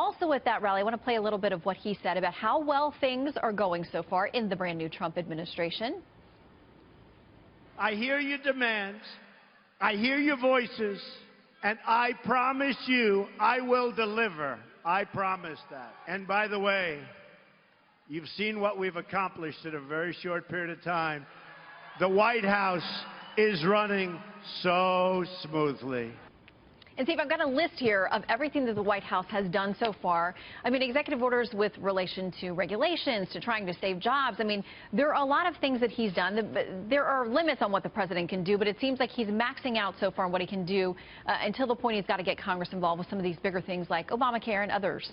also at that rally, I want to play a little bit of what he said about how well things are going so far in the brand new Trump administration. I hear your demands, I hear your voices, and I promise you I will deliver. I promise that. And by the way, you've seen what we've accomplished in a very short period of time. The White House is running so smoothly. And Steve, I've got a list here of everything that the White House has done so far. I mean, executive orders with relation to regulations, to trying to save jobs. I mean, there are a lot of things that he's done. There are limits on what the president can do, but it seems like he's maxing out so far on what he can do until the point he's got to get Congress involved with some of these bigger things like Obamacare and others.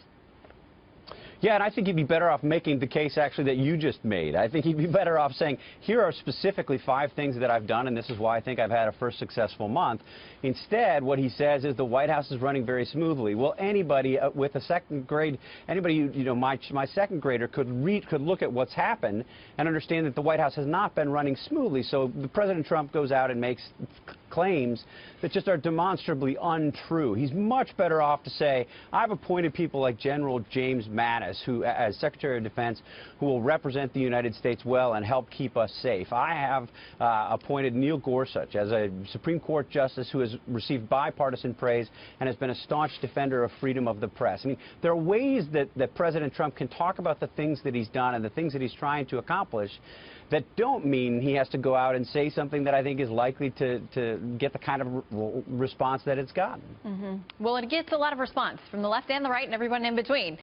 Yeah, and I think he'd be better off making the case, actually, that you just made. I think he'd be better off saying, here are specifically 5 things that I've done, and this is why I think I've had a first successful month. Instead, what he says is the White House is running very smoothly. Well, anybody with a second grade, anybody, my second grader could look at what's happened and understand that the White House has not been running smoothly. So President Trump goes out and makes claims that just are demonstrably untrue. He's much better off to say, I've appointed people like General James Mattis, who, as Secretary of Defense, who will represent the United States well and help keep us safe. I have appointed Neil Gorsuch as a Supreme Court justice who has received bipartisan praise and has been a staunch defender of freedom of the press. I mean, there are ways that President Trump can talk about the things that he's done and the things that he's trying to accomplish that don't mean he has to go out and say something that I think is likely to get the kind of response that it's gotten. Well, it gets a lot of response from the left and the right and everyone in between.